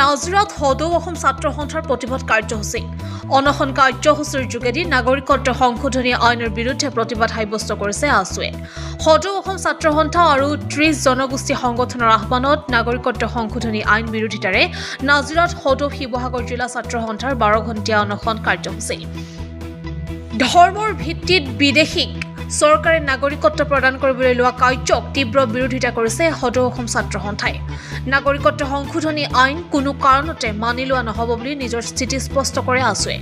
নাজিৰাত সদৌ অসম ছাত্ৰ সন্থাৰ প্ৰতিবাদ কাৰ্যসূচী অনশন কাৰ্যসূচীৰ যোগেদি নাগৰিকত্ব সংশোধনী আইনৰ বিৰুদ্ধে প্ৰতিবাদ সাব্যস্ত কৰিছে আছুৱে। সদৌ অসম ছাত্ৰ সন্থা আৰু ৩০ জনগোষ্ঠী সংগঠনৰ আহ্বানত নাগৰিকত্ব সংশোধনী আইন বিৰোধিতাৰে নাজিৰাত সদৌ শিৱসাগৰ জিলা ছাত্ৰ সন্থাৰ ১২ ঘণ্টীয়া অনশন কাৰ্যসূচী। ধৰ্মৰ ভিত্তিত বিদেশীক চৰকাৰে নাগৰিকত্ব প্ৰদান কৰিবলৈ লোৱা কাৰ্যক তীব্ৰ বিৰোধিতা কৰিছে সদৌ অসম ছাত্ৰ সন্থাই। নাগৰিকত্ব সংশোধনী আইন কোনো কাৰণতে মানি লোৱা নহ'ব বুলি নিজৰ স্থিতি স্পষ্ট কৰে আছুৱে।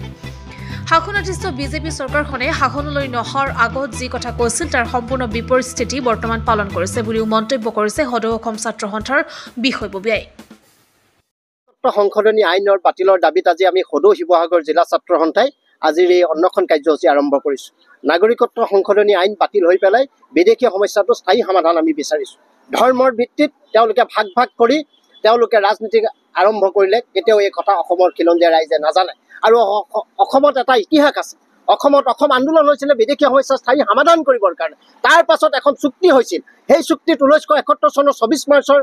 শাসনাধিষ্ঠ বিজেপি চৰকাৰখনে শাসনলৈ নহাৰ আগত যি কথা কৈছিল তাৰ সম্পূৰ্ণ বিপৰীত স্থিতি বৰ্তমান পালন কৰিছে বুলিও মন্তব্য কৰিছে সদৌ অসম ছাত্ৰ সন্থাৰ বিষয়ববীয়াই। সংশোধনী আইনৰ বাতিলৰ দাবীত আজি আমি সদৌ শিৱসাগৰ জিলা ছাত্ৰ সন্থাই আজিৰ এই অনশন কাৰ্যসূচী আৰম্ভ কৰিছোঁ। নাগৰিকত্ব সংশোধনী আইন বাতিল হৈ পেলাই বিদেশী সমস্যাটো স্থায়ী সমাধান আমি বিচাৰিছোঁ। ধৰ্মৰ ভিত্তিত তেওঁলোকে ভাগ ভাগ কৰি তেওঁলোকে ৰাজনীতি আৰম্ভ কৰিলে কেতিয়াও এই কথা অসমৰ খিলঞ্জীয়া ৰাইজে নাজানে। আৰু অসমত এটা ইতিহাস আছে। অসম আন্দোলন হৈছিলে বিদেশী সমস্যা স্থায়ী সমাধান কৰিবৰ কাৰণে। তাৰ পাছত এখন চুক্তি হৈছিল। সেই চুক্তিত 1971 চনৰ 24 মাৰ্চৰ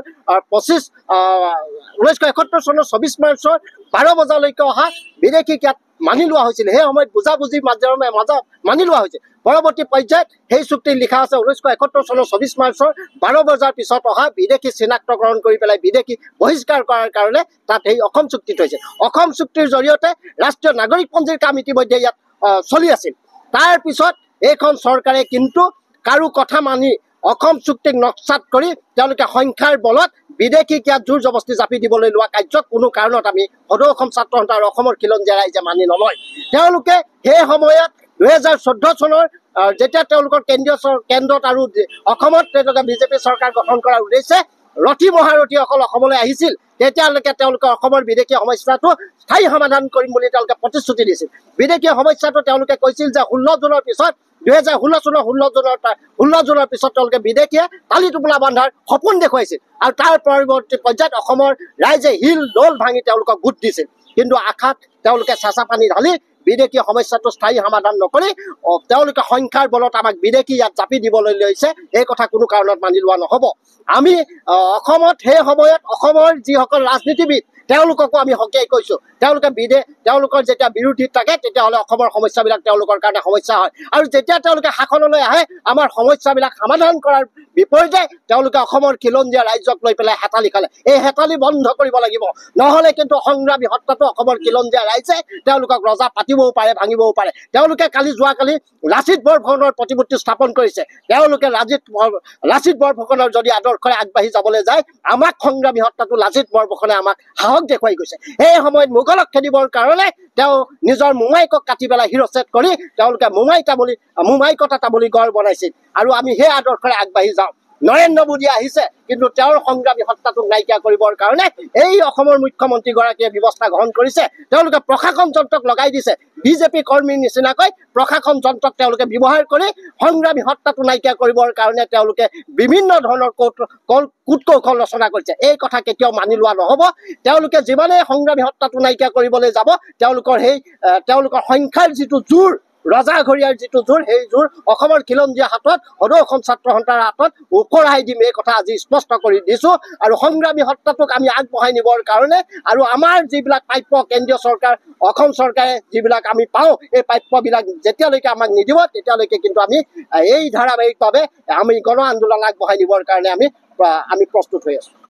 24 মাৰ্চৰ 12 বজালৈকে অহা বিদেশীক ইয়াত মানি লোৱা হৈছিল। সেই সময়ত বুজাবুজি মাজত মানি লোৱা হৈছিল। পৰৱৰ্তী পৰ্যায়ত সেই চুক্তিত লিখা আছে 1971 চনৰ 24 মাৰ্চৰ 12 বজাৰ পিছত অহা বিদেশী চিনাক্তকৰণ কৰি পেলাই বিদেশী বহিষ্কাৰ কৰাৰ কাৰণে তাত সেই অসম চুক্তিত হৈছিল। অসম চুক্তিৰ জৰিয়তে ৰাষ্ট্ৰীয় নাগৰিকপঞ্জীৰ কাম ইতিমধ্যে ইয়াত চলি আছিল। তাৰ পিছত এইখন চৰকাৰে কিন্তু কাৰো কথা মানি অসম চুক্তিক নক্সাত কৰি তেওঁলোকে সংখ্যাৰ বলত বিদেশীক ইয়াত জোৰ জবস্তি জাপি দিবলৈ লোৱা কাৰ্যক কোনো কাৰণত আমি সদৌ অসম ছাত্ৰ সন্থা আৰু অসমৰ খিলঞ্জীয়া ৰাইজে মানি নলয়। তেওঁলোকে সেই সময়ত 2014 চনৰ যেতিয়া তেওঁলোকৰ কেন্দ্ৰত আৰু অসমত তেওঁলোকে বিজেপি চৰকাৰ গঠন কৰাৰ উদ্দেশ্যে ৰথী মহাৰথীসকল অসমলৈ আহিছিল, তেতিয়ালৈকে তেওঁলোকে অসমৰ বিদেশী সমস্যাটো স্থায়ী সমাধান কৰিম বুলি তেওঁলোকে প্ৰতিশ্ৰুতি দিছিল। বিদেশী সমস্যাটো তেওঁলোকে কৈছিল যে 16 জুনৰ পিছত 2016 চনৰ 16 জুনৰ পিছত তেওঁলোকে বিদেশীয়ে তালি টোপোলা বান্ধাৰ সপোন দেখুৱাইছিল। আৰু তাৰ পৰৱৰ্তী পৰ্যায়ত অসমৰ ৰাইজে হিল দৌল ভাঙি তেওঁলোকক গোট দিছিল। কিন্তু আশাত তেওঁলোকে চেঁচা পানী ঢালি বিদেশী সমস্যাটো স্থায়ী সমাধান নকৰি তেওঁলোকে সংখ্যাৰ বলত আমাক বিদেশী ইয়াত জাপি দিবলৈ লৈছে। এই কথা কোনো কাৰণত মানি লোৱা নহ'ব। আমি অসমত সেই সময়ত অসমৰ যিসকল ৰাজনীতিবিদ তেওঁলোককো আমি সকীয়াই কৈছোঁ, তেওঁলোকৰ যেতিয়া বিৰোধীত থাকে তেতিয়াহ'লে অসমৰ সমস্যাবিলাক তেওঁলোকৰ কাৰণে সমস্যা হয়। আৰু যেতিয়া তেওঁলোকে শাসনলৈ আহে আমাৰ সমস্যাবিলাক সমাধান কৰাৰ বিপৰীতে তেওঁলোকে অসমৰ খিলঞ্জীয়া ৰাইজক লৈ পেলাই হেতালি খালে। এই হেতালি বন্ধ কৰিব লাগিব, নহ'লে কিন্তু সংগ্ৰামী সত্তাটো অসমৰ খিলঞ্জীয়া ৰাইজে তেওঁলোকক ৰজা পাতিবও পাৰে, ভাঙিবও পাৰে। তেওঁলোকে যোৱাকালি লাচিত বৰফুকনৰ প্ৰতিমূৰ্তি স্থাপন কৰিছে। তেওঁলোকে লাচিত বৰফুকনৰ যদি আদৰ্শৰে আগবাঢ়ি যাবলৈ যায়, আমাক সংগ্ৰামী সত্তাটো লাচিত বৰফুকনে আমাক সাহস দেখুৱাই গৈছে। এই সময়ত মোগলক খেদিবৰ কাৰণে তেওঁ নিজৰ মোমাইকক কাটি পেলাই শিৰচ্ছেদ কৰি তেওঁলোকে মোমাইকতা তামুলী গড় বনাইছিল। আৰু আমি সেই আদৰ্শৰে আগবাঢ়ি যাওঁ। নৰেন্দ্ৰ মোদী আহিছে, কিন্তু তেওঁৰ সংগ্ৰামী সত্তাটোক নাইকিয়া কৰিবৰ কাৰণে এই অসমৰ মুখ্যমন্ত্ৰীগৰাকীয়ে ব্যৱস্থা গ্ৰহণ কৰিছে। তেওঁলোকে প্ৰশাসন যন্ত্ৰক লগাই দিছে। বিজেপি কৰ্মীৰ নিচিনাকৈ প্ৰশাসন যন্ত্ৰক তেওঁলোকে ব্যৱহাৰ কৰি সংগ্ৰামী সত্তাটো নাইকিয়া কৰিবৰ কাৰণে তেওঁলোকে বিভিন্ন ধৰণৰ কূট কৌশল ৰচনা কৰিছে। এই কথা কেতিয়াও মানি লোৱা নহ'ব। তেওঁলোকে যিমানেই সংগ্ৰামী সত্তাটো নাইকিয়া কৰিবলৈ যাব, তেওঁলোকৰ সংখ্যাৰ যিটো জোৰ, ৰজাঘৰীয়াৰ যিটো জোৰ, সেই জোৰ অসমৰ খিলঞ্জীয়া হাতত, সদৌ অসম ছাত্ৰ সন্থাৰ হাতত ওফৰাই দিম, এই কথা আজি স্পষ্ট কৰি দিছোঁ। আৰু সংগ্ৰামী সত্তাটোক আমি আগবঢ়াই নিবৰ কাৰণে আৰু আমাৰ যিবিলাক প্ৰাপ্য কেন্দ্ৰীয় চৰকাৰ, অসম চৰকাৰে যিবিলাক আমি পাওঁ, এই প্ৰাপ্যবিলাক যেতিয়ালৈকে আমাক নিদিব তেতিয়ালৈকে কিন্তু আমি এই ধাৰাবাহিকভাৱে আমি গণ আন্দোলন আগবঢ়াই নিবৰ কাৰণে আমি প্ৰস্তুত হৈ আছোঁ।